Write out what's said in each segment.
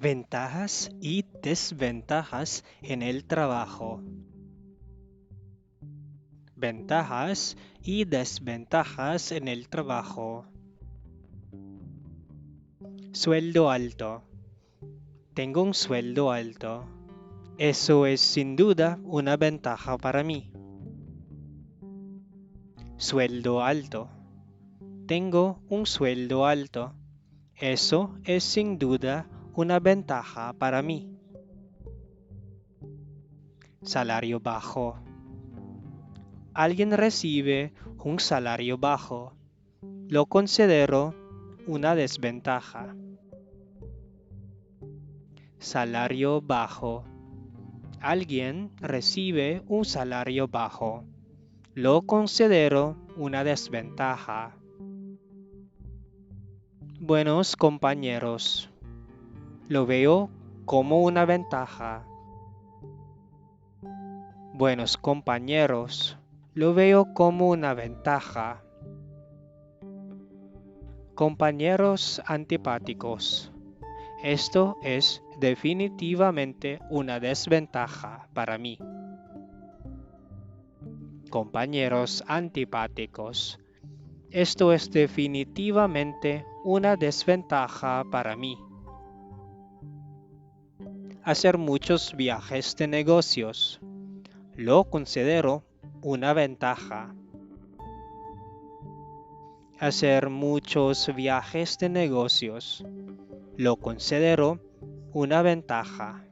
Ventajas y desventajas en el trabajo. Ventajas y desventajas en el trabajo. Sueldo alto. Tengo un sueldo alto. Eso es sin duda una ventaja para mí. Sueldo alto. Tengo un sueldo alto. Eso es sin duda una ventaja para mí. Salario bajo. Alguien recibe un salario bajo. Lo considero una desventaja. Salario bajo. Alguien recibe un salario bajo. Lo considero una desventaja. Buenos compañeros. Lo veo como una ventaja. Buenos compañeros. Lo veo como una ventaja. Compañeros antipáticos. Esto es definitivamente una desventaja para mí. Compañeros antipáticos. Esto es definitivamente una desventaja para mí. Hacer muchos viajes de negocios. Lo considero una ventaja. Hacer muchos viajes de negocios. Lo considero una ventaja.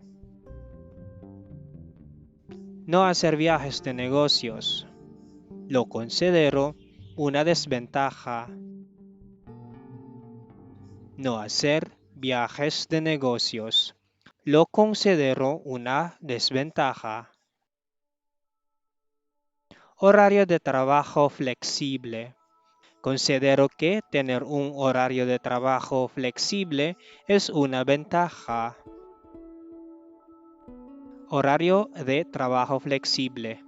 No hacer viajes de negocios. Lo considero una desventaja. No hacer viajes de negocios. Lo considero una desventaja. Horario de trabajo flexible. Considero que tener un horario de trabajo flexible es una ventaja. Horario de trabajo flexible.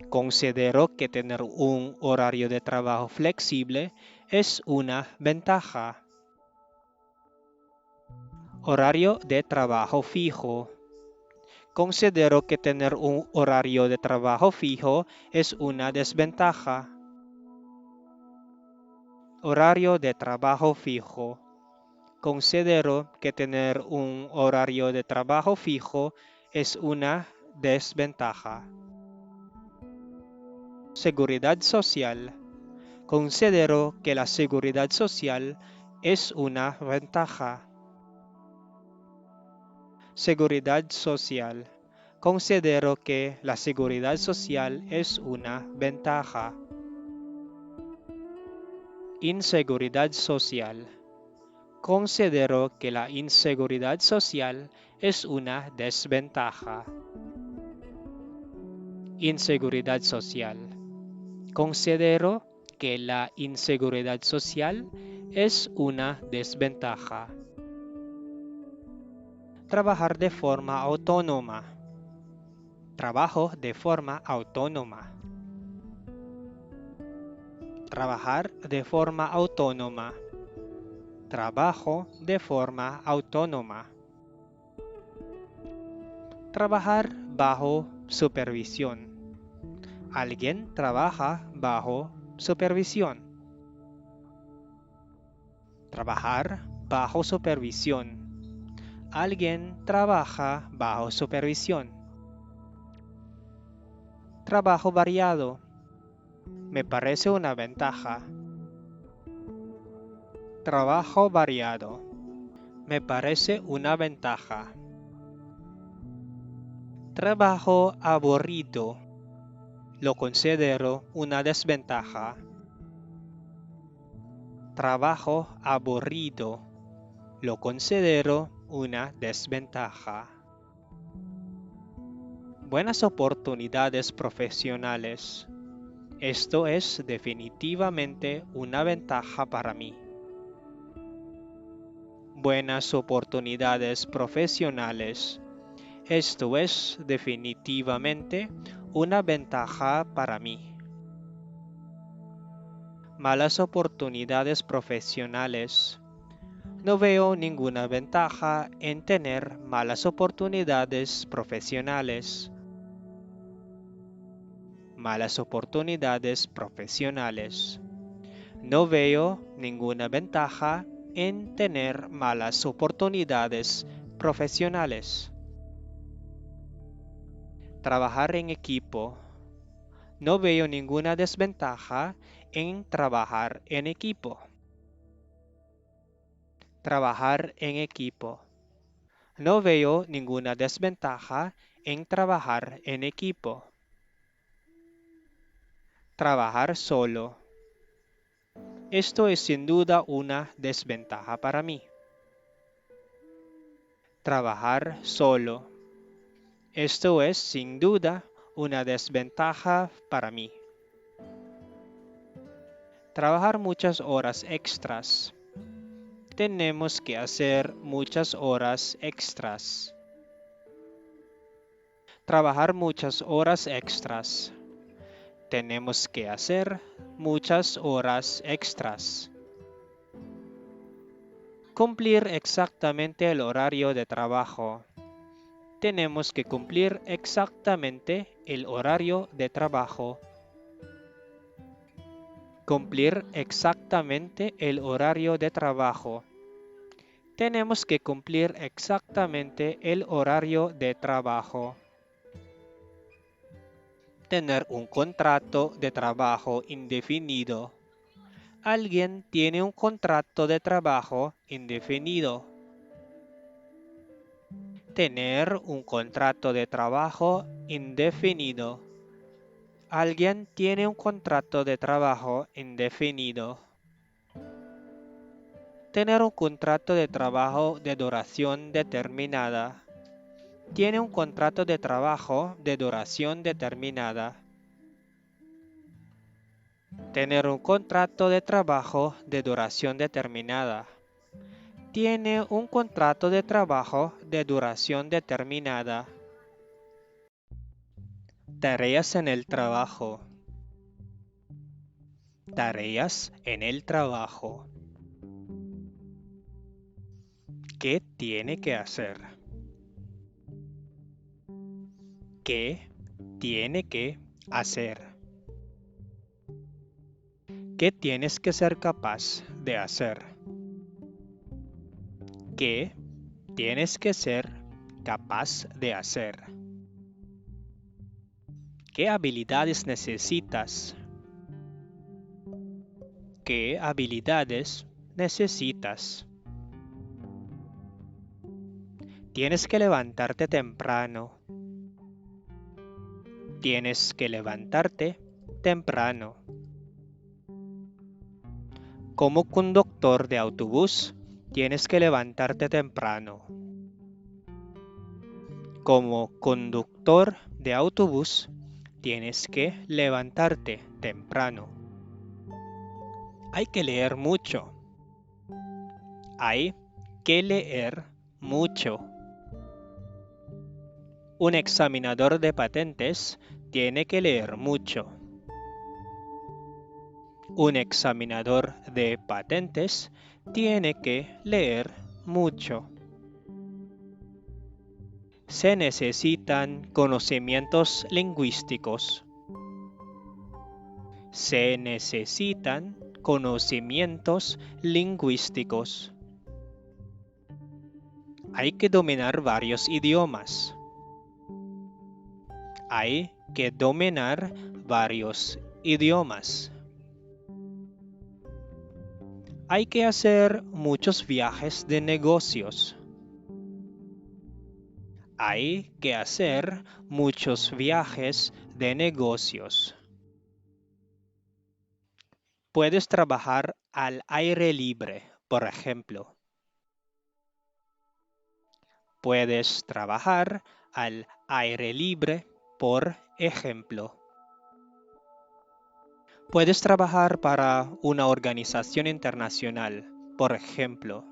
Considero que tener un horario de trabajo flexible es una ventaja. Horario de trabajo fijo. Considero que tener un horario de trabajo fijo es una desventaja. Horario de trabajo fijo. Considero que tener un horario de trabajo fijo es una desventaja. Seguridad social. Considero que la seguridad social es una ventaja. Seguridad social. Considero que la seguridad social es una ventaja. Inseguridad social. Considero que la inseguridad social es una desventaja. Inseguridad social. Considero que la inseguridad social es una desventaja. Trabajar de forma autónoma. Trabajo de forma autónoma. Trabajar de forma autónoma. Trabajo de forma autónoma. Trabajar bajo supervisión. Alguien trabaja bajo supervisión. Trabajar bajo supervisión. Alguien trabaja bajo supervisión. Trabajo variado. Me parece una ventaja. Trabajo variado. Me parece una ventaja. Trabajo aburrido. Lo considero una desventaja. Trabajo aburrido. Lo considero una desventaja. Buenas oportunidades profesionales. Esto es definitivamente una ventaja para mí. Buenas oportunidades profesionales. Esto es definitivamente una ventaja para mí. Malas oportunidades profesionales. No veo ninguna ventaja en tener malas oportunidades profesionales. Malas oportunidades profesionales. No veo ninguna ventaja en tener malas oportunidades profesionales. Trabajar en equipo. No veo ninguna desventaja en trabajar en equipo. Trabajar en equipo. No veo ninguna desventaja en trabajar en equipo. Trabajar solo. Esto es sin duda una desventaja para mí. Trabajar solo. Esto es sin duda una desventaja para mí. Trabajar muchas horas extras. Tenemos que hacer muchas horas extras. Trabajar muchas horas extras. Tenemos que hacer muchas horas extras. Cumplir exactamente el horario de trabajo. Tenemos que cumplir exactamente el horario de trabajo. Cumplir exactamente el horario de trabajo. Tenemos que cumplir exactamente el horario de trabajo. Tener un contrato de trabajo indefinido. Alguien tiene un contrato de trabajo indefinido. Tener un contrato de trabajo indefinido. Alguien tiene un contrato de trabajo indefinido. Tener un contrato de trabajo de duración determinada. Tiene un contrato de trabajo de duración determinada. Tener un contrato de trabajo de duración determinada. Tiene un contrato de trabajo de duración determinada. Tareas en el trabajo. Tareas en el trabajo. ¿Qué tiene que hacer? ¿Qué tiene que hacer? ¿Qué tienes que ser capaz de hacer? ¿Qué tienes que ser capaz de hacer? ¿Qué habilidades necesitas? ¿Qué habilidades necesitas? Tienes que levantarte temprano. Tienes que levantarte temprano. Como conductor de autobús, tienes que levantarte temprano. Como conductor de autobús, tienes que levantarte temprano. Hay que leer mucho. Hay que leer mucho. Un examinador de patentes tiene que leer mucho. Un examinador de patentes tiene que leer mucho. Se necesitan conocimientos lingüísticos. Se necesitan conocimientos lingüísticos. Hay que dominar varios idiomas. Hay que dominar varios idiomas. Hay que hacer muchos viajes de negocios. Hay que hacer muchos viajes de negocios. Puedes trabajar al aire libre, por ejemplo. Puedes trabajar al aire libre, por ejemplo. Puedes trabajar para una organización internacional, por ejemplo.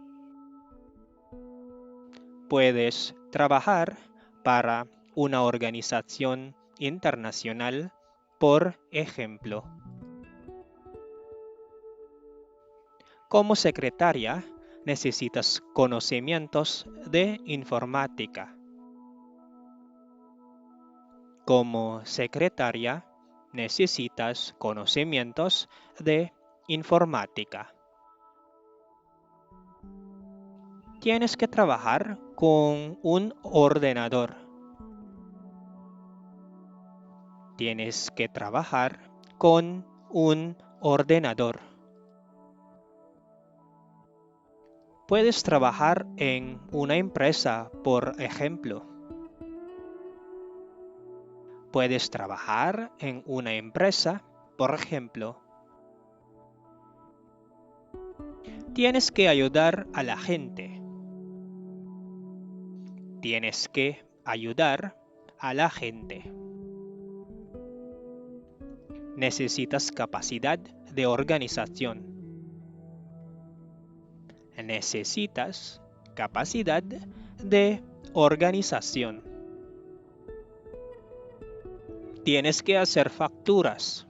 Puedes trabajar para una organización internacional, por ejemplo. Como secretaria, necesitas conocimientos de informática. Como secretaria, necesitas conocimientos de informática. Tienes que trabajar con un ordenador. Tienes que trabajar con un ordenador. Puedes trabajar en una empresa, por ejemplo. Puedes trabajar en una empresa, por ejemplo. Tienes que ayudar a la gente. Tienes que ayudar a la gente. Necesitas capacidad de organización. Necesitas capacidad de organización. Tienes que hacer facturas.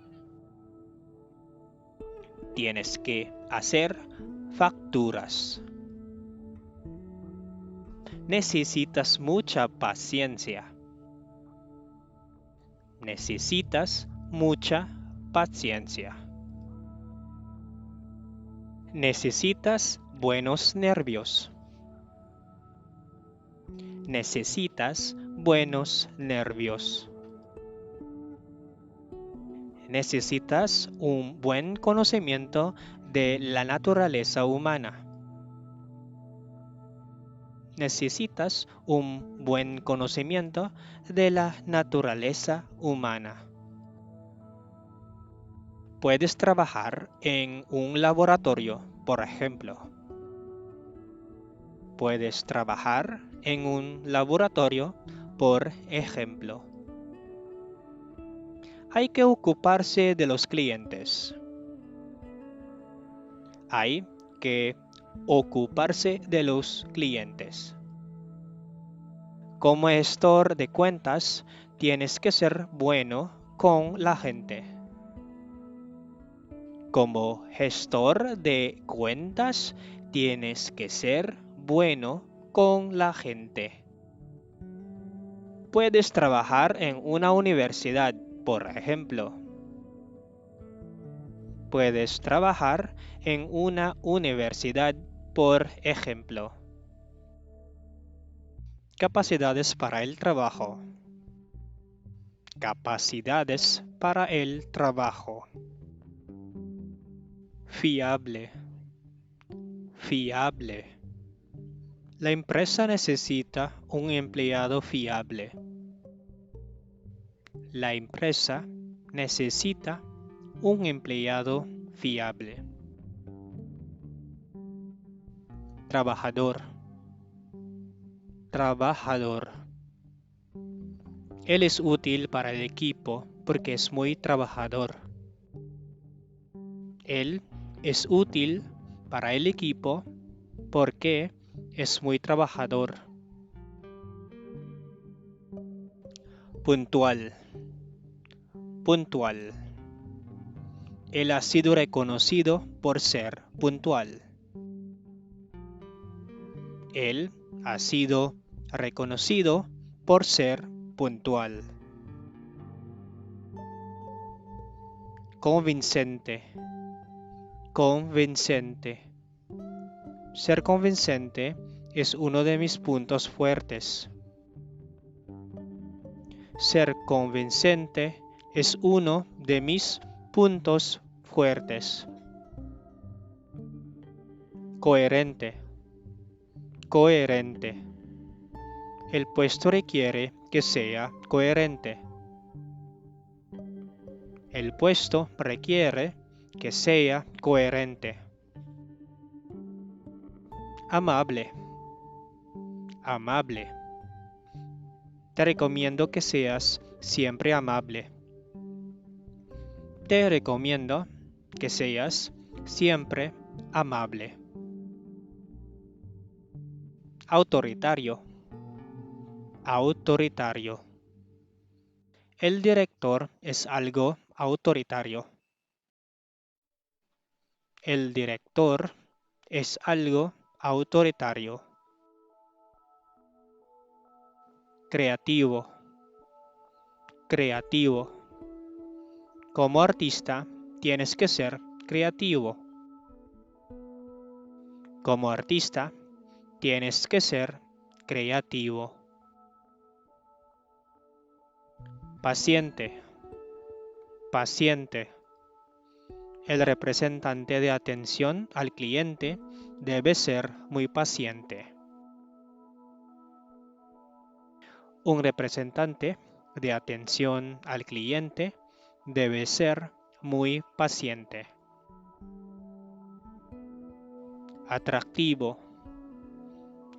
Tienes que hacer facturas. Necesitas mucha paciencia. Necesitas mucha paciencia. Necesitas buenos nervios. Necesitas buenos nervios. Necesitas un buen conocimiento de la naturaleza humana. Necesitas un buen conocimiento de la naturaleza humana. Puedes trabajar en un laboratorio, por ejemplo. Puedes trabajar en un laboratorio, por ejemplo. Hay que ocuparse de los clientes. Hay que ocuparse de los clientes. Como gestor de cuentas, tienes que ser bueno con la gente. Como gestor de cuentas, tienes que ser bueno con la gente. Puedes trabajar en una universidad, por ejemplo. Puedes trabajar en una universidad, por ejemplo. Capacidades para el trabajo. Capacidades para el trabajo. Fiable. Fiable. La empresa necesita un empleado fiable. La empresa necesita un empleado fiable. Trabajador. Trabajador. Él es útil para el equipo porque es muy trabajador. Él es útil para el equipo porque es muy trabajador. Puntual. Puntual. Él ha sido reconocido por ser puntual. Él ha sido reconocido por ser puntual. Convincente. Convincente. Ser convincente es uno de mis puntos fuertes. Ser convincente es uno de mis puntos fuertes. Coherente. Coherente. El puesto requiere que sea coherente. El puesto requiere que sea coherente. Amable. Amable. Te recomiendo que seas siempre amable. Te recomiendo que seas siempre amable. Autoritario. Autoritario. El director es algo autoritario. El director es algo autoritario, creativo, creativo. Como artista, tienes que ser creativo. Como artista, tienes que ser creativo. Paciente, paciente. El representante de atención al cliente debe ser muy paciente. Un representante de atención al cliente debe ser muy paciente. Atractivo,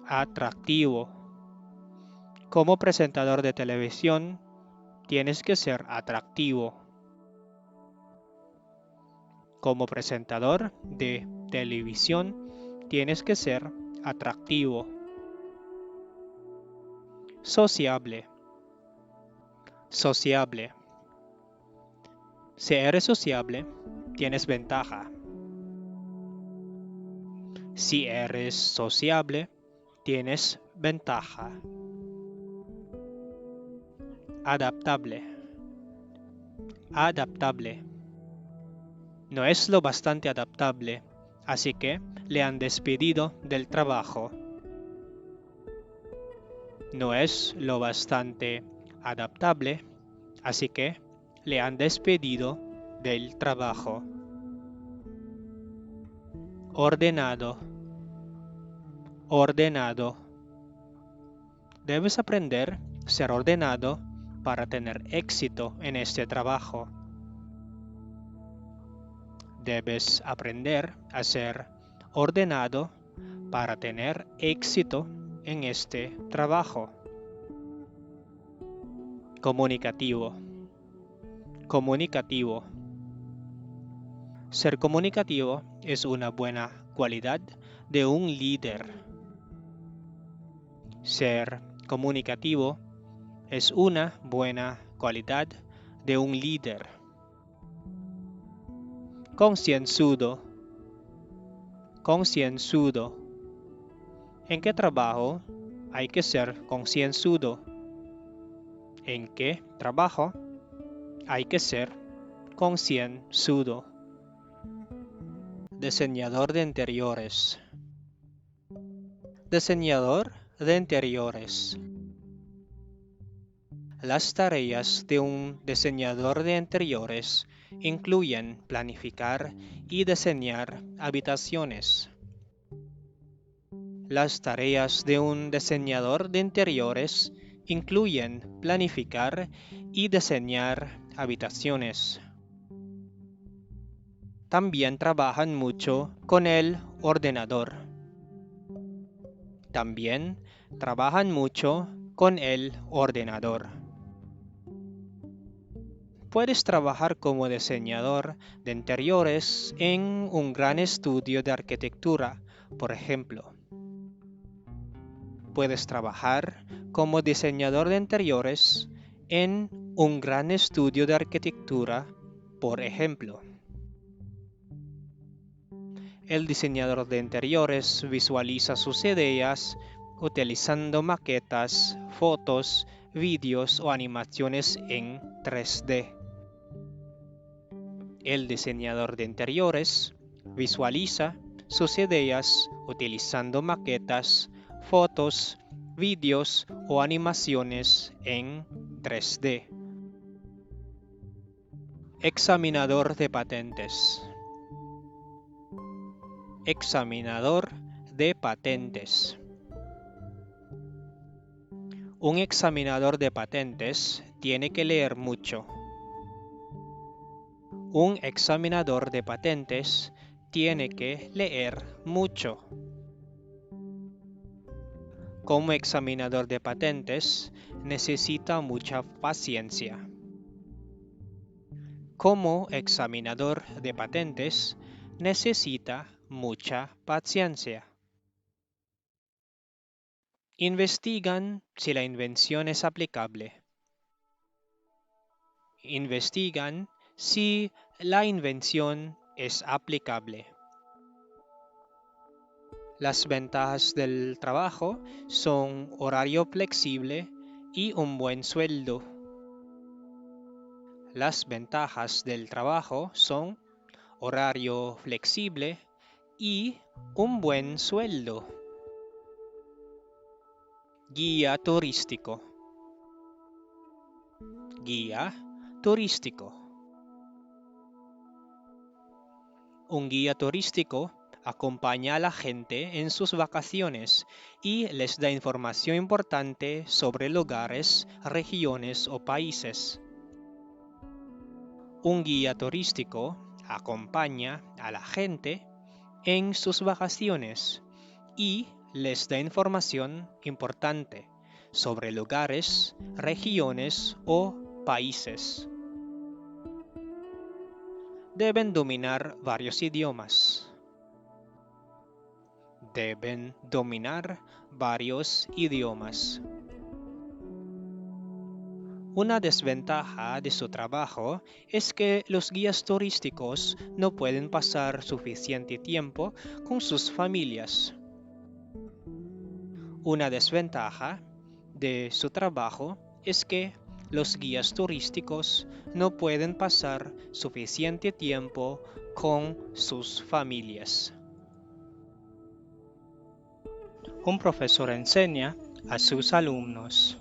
atractivo. Como presentador de televisión, tienes que ser atractivo. Como presentador de televisión, tienes que ser atractivo. Sociable, sociable. Si eres sociable, tienes ventaja. Si eres sociable, tienes ventaja. Adaptable, adaptable. No es lo bastante adaptable, así que le han despedido del trabajo. No es lo bastante adaptable, así que le han despedido del trabajo. Ordenado, ordenado. Debes aprender a ser ordenado para tener éxito en este trabajo. Debes aprender a ser ordenado para tener éxito en este trabajo. Comunicativo, comunicativo. Ser comunicativo es una buena cualidad de un líder. Ser comunicativo es una buena cualidad de un líder. Concienzudo, concienzudo. ¿En qué trabajo hay que ser concienzudo? ¿En qué trabajo hay que ser concienzudo? Diseñador de interiores. Diseñador de interiores. Las tareas de un diseñador de interiores incluyen planificar y diseñar habitaciones. Las tareas de un diseñador de interiores incluyen planificar y diseñar habitaciones. También trabajan mucho con el ordenador. También trabajan mucho con el ordenador. Puedes trabajar como diseñador de interiores en un gran estudio de arquitectura, por ejemplo. Puedes trabajar como diseñador de interiores en un gran estudio de arquitectura, por ejemplo. El diseñador de interiores visualiza sus ideas utilizando maquetas, fotos, vídeos o animaciones en 3D. El diseñador de interiores visualiza sus ideas utilizando maquetas, fotos, vídeos o animaciones en 3D. Examinador de patentes. Examinador de patentes. Un examinador de patentes tiene que leer mucho. Un examinador de patentes tiene que leer mucho. Como examinador de patentes, necesita mucha paciencia. Como examinador de patentes, necesita mucha paciencia. Investigan si la invención es aplicable. Investigan si la invención es aplicable. Las ventajas del trabajo son horario flexible y un buen sueldo. Las ventajas del trabajo son horario flexible y un buen sueldo. Guía turístico. Guía turístico. Un guía turístico acompaña a la gente en sus vacaciones y les da información importante sobre lugares, regiones o países. Un guía turístico acompaña a la gente en sus vacaciones y les da información importante sobre lugares, regiones o países. Deben dominar varios idiomas. Deben dominar varios idiomas. Una desventaja de su trabajo es que los guías turísticos no pueden pasar suficiente tiempo con sus familias. Una desventaja de su trabajo es que los guías turísticos no pueden pasar suficiente tiempo con sus familias. Un profesor enseña a sus alumnos.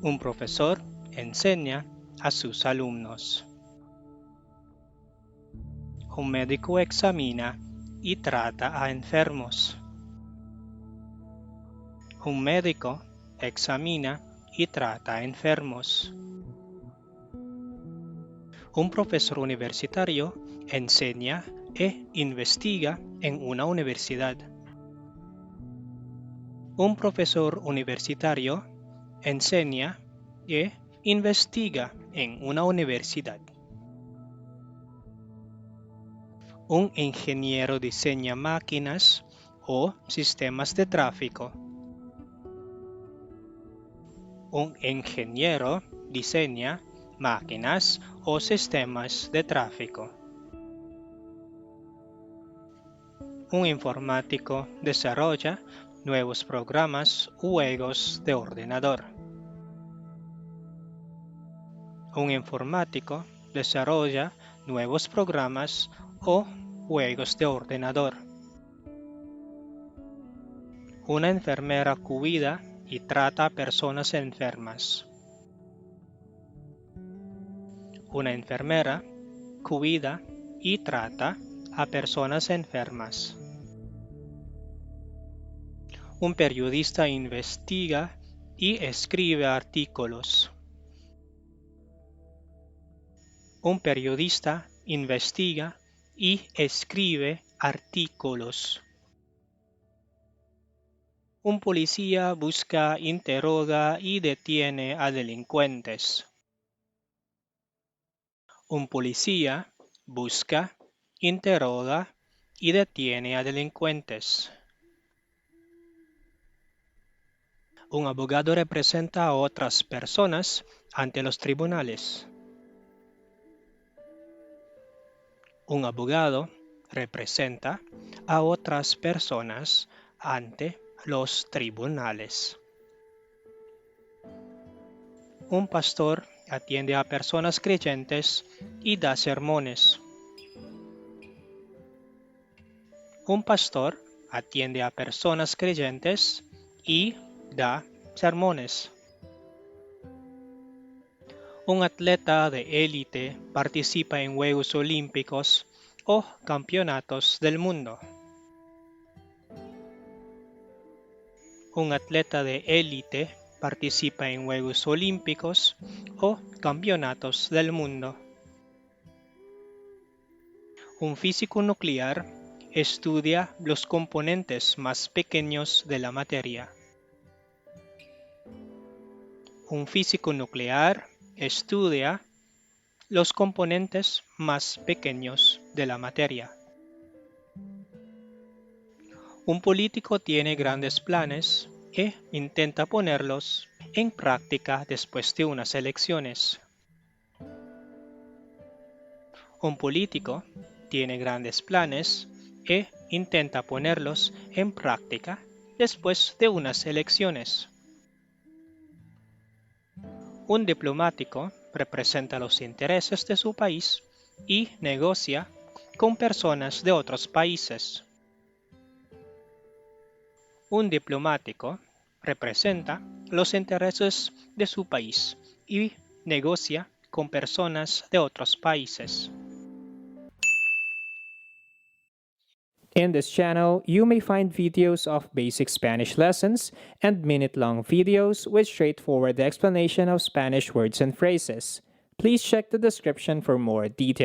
Un profesor enseña a sus alumnos. Un médico examina y trata a enfermos. Un médico examina y trata a enfermos. Un profesor universitario enseña e investiga en una universidad. Un profesor universitario enseña e investiga en una universidad. Un ingeniero diseña máquinas o sistemas de tráfico. Un ingeniero diseña máquinas o sistemas de tráfico. Un informático desarrolla nuevos programas o juegos de ordenador. Un informático desarrolla nuevos programas o juegos de ordenador. Una enfermera cuida y trata a personas enfermas. Una enfermera cuida y trata a personas enfermas. Un periodista investiga y escribe artículos. Un periodista investiga y escribe artículos. Un policía busca, interroga y detiene a delincuentes. Un policía busca, interroga y detiene a delincuentes. Un abogado representa a otras personas ante los tribunales. Un abogado representa a otras personas ante los tribunales. Un pastor atiende a personas creyentes y da sermones. Un pastor atiende a personas creyentes y da sermones. Un atleta de élite participa en Juegos Olímpicos o Campeonatos del Mundo. Un atleta de élite participa en Juegos Olímpicos o Campeonatos del Mundo. Un físico nuclear estudia los componentes más pequeños de la materia. Un físico nuclear estudia los componentes más pequeños de la materia. Un político tiene grandes planes e intenta ponerlos en práctica después de unas elecciones. Un político tiene grandes planes e Intenta ponerlos en práctica después de unas elecciones. Un diplomático representa los intereses de su país y negocia con personas de otros países. Un diplomático representa los intereses de su país y negocia con personas de otros países. In this channel, you may find videos of basic Spanish lessons and minute-long videos with straightforward explanation of Spanish words and phrases. Please check the description for more details.